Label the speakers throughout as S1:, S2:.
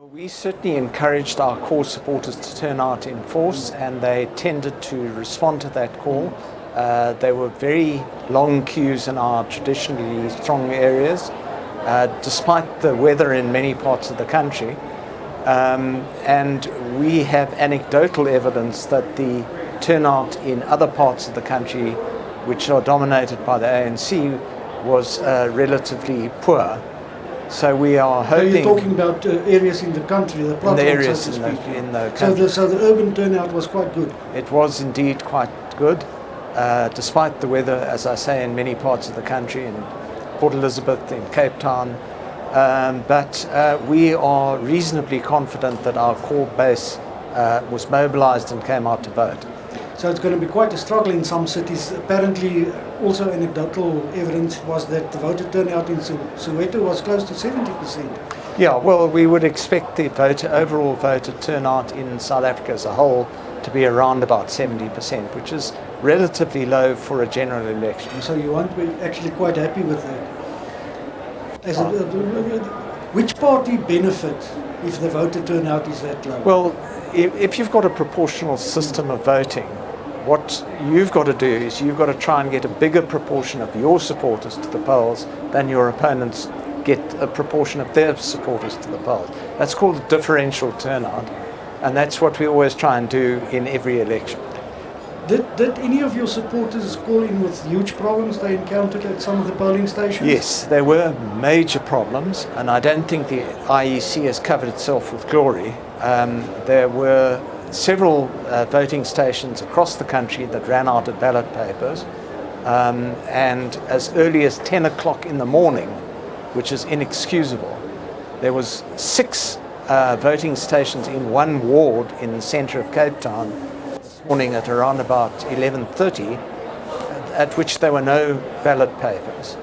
S1: We certainly encouraged our core supporters to turn out in force, and they tended to respond to that call. There were very long queues in our traditionally strong areas, despite the weather in many parts of the country. And we have anecdotal evidence that the turnout in other parts of the country, which are dominated by the ANC, was relatively poor. So we are hoping.
S2: So you're talking about areas in the country, the
S1: in the areas
S2: so
S1: in the country.
S2: So the urban turnout was quite good.
S1: It was indeed quite good, despite the weather, as I say, in many parts of the country, in Port Elizabeth, in Cape Town. But we are reasonably confident that our core base was mobilised and came out to vote.
S2: So it's going to be quite a struggle in some cities. Apparently, also anecdotal evidence was that the voter turnout in Soweto was close to 70%.
S1: Yeah, well, we would expect the overall voter turnout in South Africa as a whole to be around about 70%, which is relatively low for a general election.
S2: So you won't be actually quite happy with that. Which party benefit if the voter turnout is that low?
S1: Well, if you've got a proportional system of voting, what you've got to do is you've got to try and get a bigger proportion of your supporters to the polls than your opponents get a proportion of their supporters to the polls. That's called a differential turnout, and that's what we always try and do in every election.
S2: Did any of your supporters call in with huge problems they encountered at some of the polling stations?
S1: Yes, there were major problems, and I don't think the IEC has covered itself with glory. There were several voting stations across the country that ran out of ballot papers, and as early as 10 o'clock in the morning, which is inexcusable, there was 6 voting stations in one ward in the centre of Cape Town this morning at around about 11:30, at which there were no ballot papers.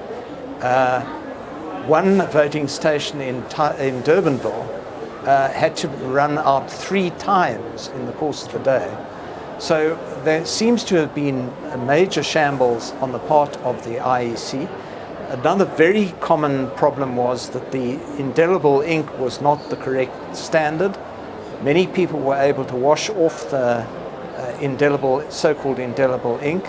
S1: One voting station in Durbanville had to run out 3 times in the course of the day. So there seems to have been a major shambles on the part of the IEC. Another very common problem was that the indelible ink was not the correct standard. Many people were able to wash off the so-called indelible ink,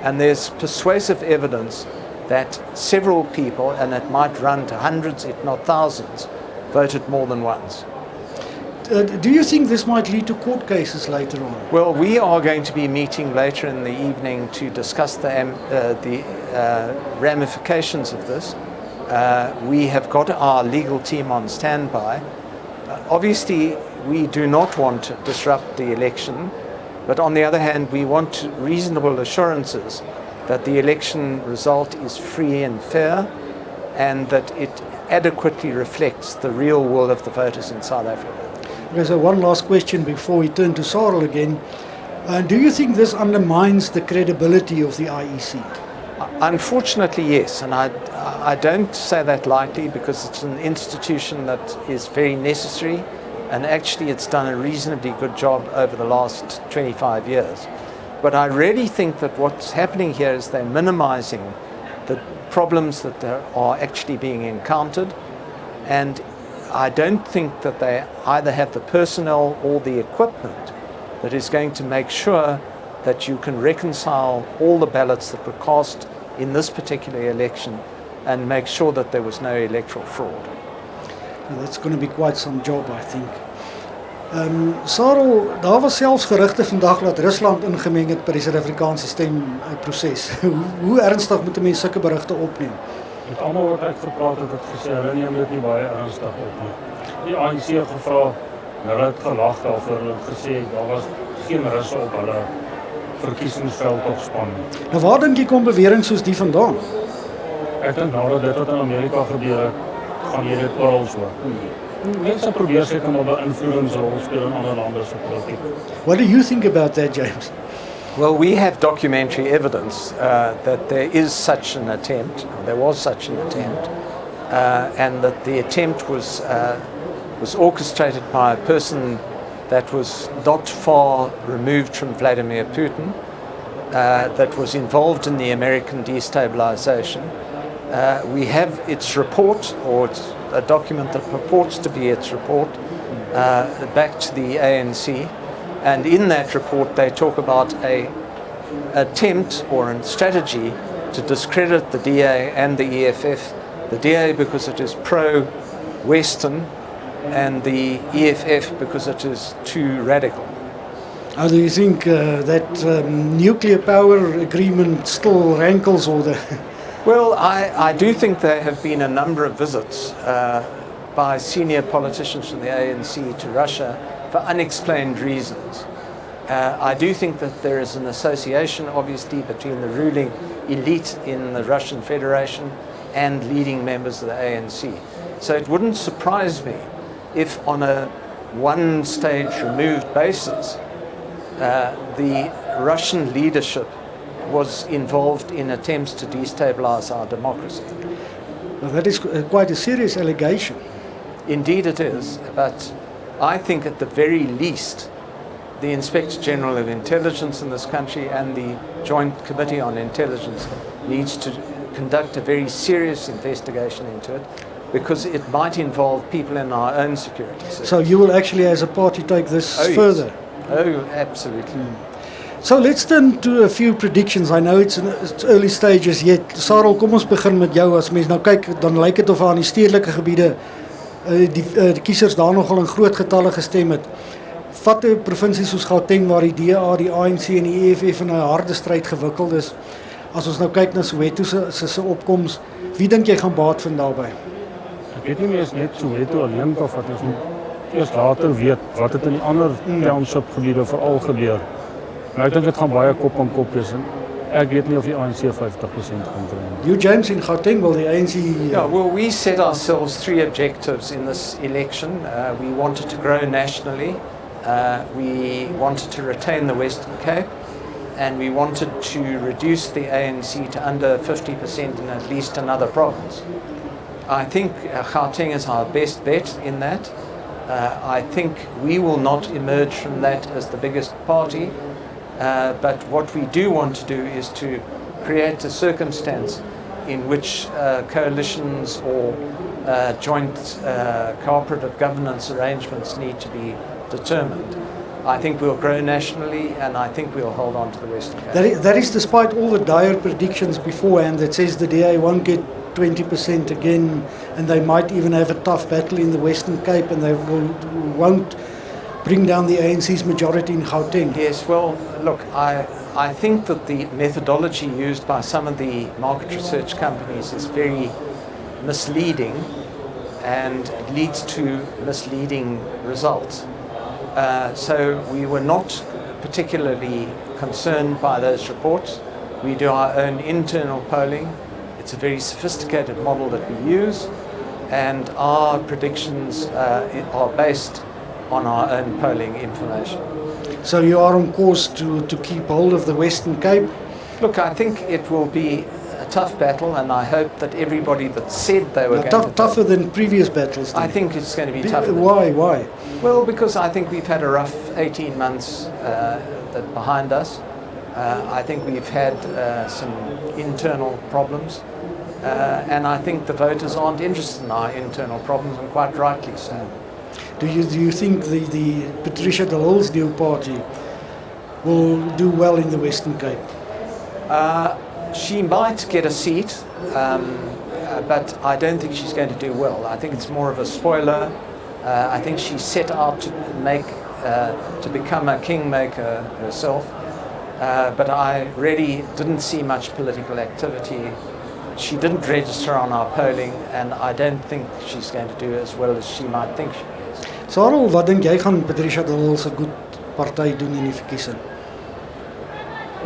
S1: and there's persuasive evidence that several people, and it might run to hundreds if not thousands, voted more than once.
S2: Do you think this might lead to court cases later on?
S1: Well, we are going to be meeting later in the evening to discuss the ramifications of this. We have got our legal team on standby. Obviously, we do not want to disrupt the election, but on the other hand, we want reasonable assurances that the election result is free and fair, and that it adequately reflects the real will of the voters in South Africa.
S2: Okay, so one last question before we turn to Sarel again. Do you think this undermines the credibility of the IEC?
S1: Unfortunately, yes, and I don't say that lightly, because it's an institution that is very necessary, and actually it's done a reasonably good job over the last 25 years. But I really think that what's happening here is they're minimizing the problems that are actually being encountered, and I don't think that they either have the personnel or the equipment that is going to make sure that you can reconcile all the ballots that were cast in this particular election and make sure that there was no electoral fraud.
S2: Well, that's going to be quite some job, I think. Sarel, daar was selfs gerugte vandag dat Rusland ingemeng het by die Suid-Afrikaanse stemproses. Hoe ernstig moet 'n mens sulke berigte opneem?
S3: Met almal wat ek gepraat het gesê, hulle neem dit nie baie ernstig op nie. Die ANC het gevra, hulle het gelag daarvoor en gesê daar was geen Russe op hulle verkiesingsveld of span nie.
S2: Nou waar dink jy kom beweringe soos die vandaan?
S3: Ek dink nadat dit wat in Amerika gebeur het, gaan jy dit oral hoor. Mense probeer seker maar beïnvloedingsrol speel in ander lande se politiek.
S2: What do you think about that, James?
S1: Well, we have documentary evidence that there is such an attempt, there was such an attempt, and that the attempt was orchestrated by a person that was not far removed from Vladimir Putin, that was involved in the American destabilization. We have its report, or it's a document that purports to be its report, back to the ANC. And in that report, they talk about a attempt or a strategy to discredit the DA and the EFF. The DA because it is pro-Western, and the EFF because it is too radical.
S2: How do you think that nuclear power agreement still rankles or the...
S1: Well, I do think there have been a number of visits by senior politicians from the ANC to Russia for unexplained reasons. I do think that there is an association, obviously, between the ruling elite in the Russian Federation and leading members of the ANC. So it wouldn't surprise me if on a one-stage removed basis, the Russian leadership was involved in attempts to destabilize our democracy.
S2: Well, that is quite a serious allegation.
S1: Indeed it is, but I think at the very least, the Inspector General of Intelligence in this country and the Joint Committee on Intelligence needs to conduct a very serious investigation into it, because it might involve people in our own security system.
S2: So you will actually as a party take this further?
S1: Yes. Oh, absolutely.
S2: So let's turn to a few predictions. I know it's early stages yet. Sarel, kom ons begin met jou. As mens nou kyk, dan lyk dit of aan die stedelike gebiede die kiesers daar nogal in groot getalle gestem het. Watte provinsies soos Gauteng waar die DA, die ANC en die EFF in 'n harde stryd gewikkeld is. As ons nou kyk na Soweto se opkoms, wie dink jy gaan baat vind daarbey?
S3: Ek weet nie meer is net Soweto alleen of wat ons moet eers later weet wat het in die ander township gebiede veral gebeur. Maar ek dink dit gaan baie kop aan kop wees en ek weet nie of die ANC 50% gaan kry nie.
S2: You James in Gauteng will the ANC
S1: Yeah, well, we set ourselves 3 objectives in this election. We wanted to grow nationally. We wanted to retain the Western Cape, and we wanted to reduce the ANC to under 50% in at least another province. I think Gauteng is our best bet in that. I think we will not emerge from that as the biggest party, but what we do want to do is to create a circumstance in which coalitions or joint cooperative governance arrangements need to be determined. I think we'll grow nationally, and I think we'll hold on to the Western Cape.
S2: That is despite all the dire predictions beforehand that says the DA won't get 20% again, and they might even have a tough battle in the Western Cape, and they won't bring down the ANC's majority in Gauteng.
S1: Yes, well, look, I think that the methodology used by some of the market research companies is very misleading and leads to misleading results. So we were not particularly concerned by those reports. We do our own internal polling. It's a very sophisticated model that we use, and our predictions are based on our own polling information.
S2: So you are on course to keep hold of the Western Cape?
S1: Look, I think it will be a tough battle, and I hope that everybody that said they were going to...
S2: Tougher than previous battles?
S1: I think it's going to be tougher.
S2: Why?
S1: Well, because I think we've had a rough 18 months behind us. I think we've had some internal problems, and I think the voters aren't interested in our internal problems, and quite rightly so.
S2: Do you think the Patricia de Lille's new party will do well in the Western Cape?
S1: She might get a seat, but I don't think she's going to do well. I think it's more of a spoiler. I think she set out to become a kingmaker herself, but I really didn't see much political activity. She didn't register on our polling, and I don't think she's going to do as well as she might think she is.
S2: Sarel, wat dink jy gaan Patricia de Lille se goed party doen in die verkiesing?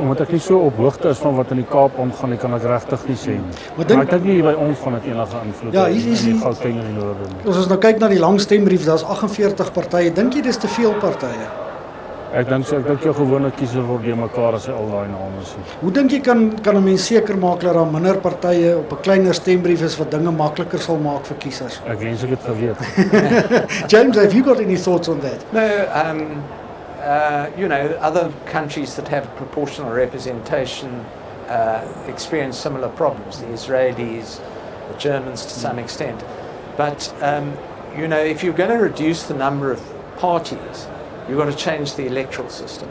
S3: Omdat ek nie so op hoogte is van wat in die Kaap aangaan, kan ek regtig nie sê nie. Maar ek dink nie by ons gaan dit enige invloed hê in die Gauteng en die Noorde nie.
S2: As ons nou kyk na die lang stembrief, daar's 48 partye. Dink jy dis te veel partye?
S3: Ek dink jou gewone kiezer word deur mekaar as hy al daai name sien.
S2: Hoe dink jy kan 'n mens seker maak dat daar minder partye op 'n kleiner stembrief is wat dinge makliker sal maak vir kiesers?
S3: Ek wens ek het geweet.
S2: James, have you got any thoughts on that?
S1: No, you know, other countries that have proportional representation experience similar problems. The Israelis, the Germans to some extent. But, you know, if you're going to reduce the number of parties, you've got to change the electoral system.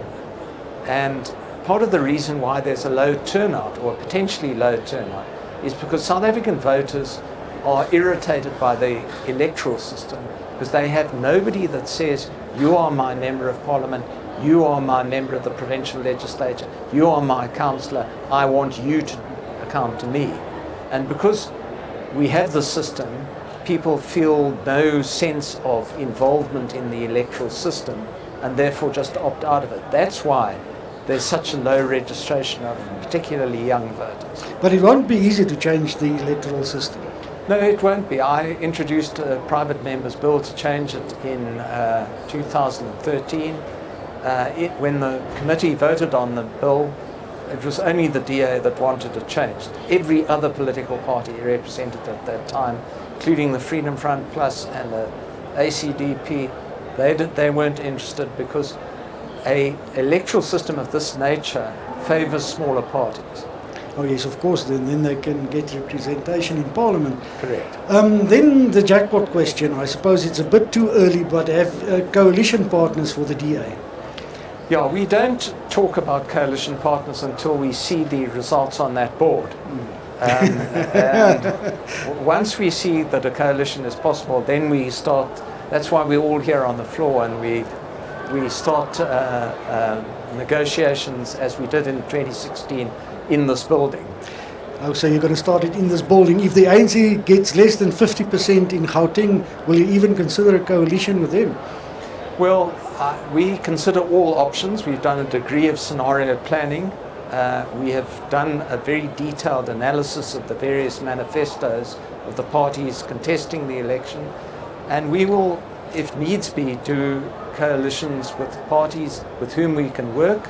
S1: And part of the reason why there's a low turnout, or potentially low turnout, is because South African voters are irritated by the electoral system because they have nobody that says, you are my member of parliament, you are my member of the provincial legislature, you are my councillor, I want you to account to me. And because we have the system, people feel no sense of involvement in the electoral system and therefore just opt out of it. That's why there's such a low registration of particularly young voters.
S2: But it won't be easy to change the electoral system.
S1: No, it won't be. I introduced a private member's bill to change it in 2013. When the committee voted on the bill, it was only the DA that wanted it changed. Every other political party represented at that time, including the Freedom Front Plus and the ACDP, they weren't interested because an electoral system of this nature favours smaller parties.
S2: Oh yes, of course, then they can get representation in Parliament.
S1: Correct.
S2: Then the jackpot question, I suppose it's a bit too early, but have coalition partners for the DA?
S1: Yeah, we don't talk about coalition partners until we see the results on that board. And once we see that a coalition is possible, then we start, that's why we're all here on the floor, and we start negotiations as we did in 2016 in this building.
S2: Oh, so you're going to start it in this building. If the ANC gets less than 50% in Gauteng, will you even consider a coalition with them?
S1: Well, we consider all options. We've done a degree of scenario planning. We have done a very detailed analysis of the various manifestos of the parties contesting the election. And we will, if needs be, do coalitions with parties with whom we can work,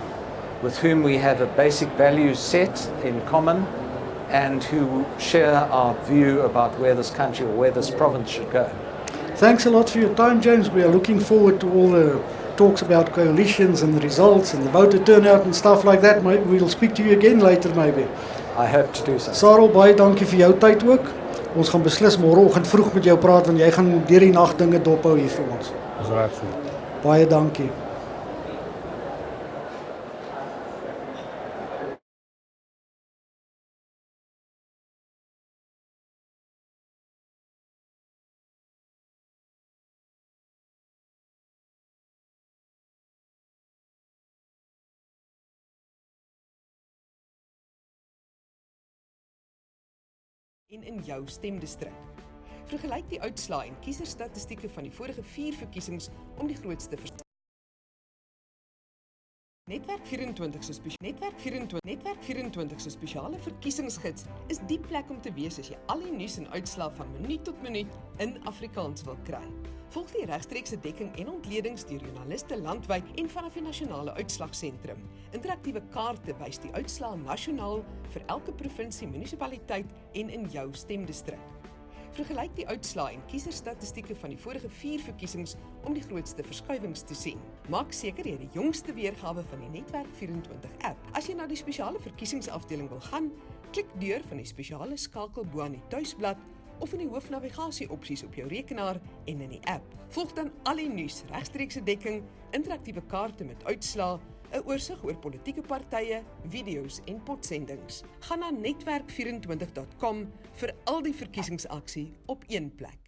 S1: with whom we have a basic value set in common, and who share our view about where this country or where this province should go.
S2: Thanks a lot for your time, James. We are looking forward to all the talks about coalitions and the results and the voter turnout and stuff like that. We'll speak to you again later maybe.
S1: I hope to do so.
S2: Sarel, baie dankie vir jou tyd ook. Ons gaan beslis môreoggend vroeg met jou praat want jy gaan deur die nag dinge dophou hier vir ons.
S3: Dis reg so.
S2: Baie dankie.
S4: En in jou stemdistrik. Vergelyk die uitslae en kiesersstatistieke van die vorige 4 verkiesings om die grootste verskil. Netwerk 24 se spesiale verkiesingsgids is die plek om te wees as jy al die nuus en uitslae van minuut tot minuut in Afrikaans wil kry. Volg die regstreekse dekking en ontledings deur joernaliste landwyd en vanaf die nasionale uitslagsentrum. Interaktiewe kaarte wys die uitslae nasionaal vir elke provinsie, munisipaliteit en in jou stemdistrik. Vergelyk die uitslae en kiesersstatistieke van die vorige 4 verkiesings om die grootste verskuiwings te sien. Maak seker jy het die jongste weergawe van die Netwerk 24 app. As jy na die spesiale verkiesingsafdeling wil gaan, klik deur van die spesiale skakel bo aan die tuisblad of in die hoofnavigasie opsies op jou rekenaar en in die app. Volg dan al die nuus, regstreekse dekking, interaktiewe kaarte met uitslae, 'n oorsig oor politieke partye, video's en potsendings. Gaan na netwerk24.com vir al die verkiesingsaksie op een plek.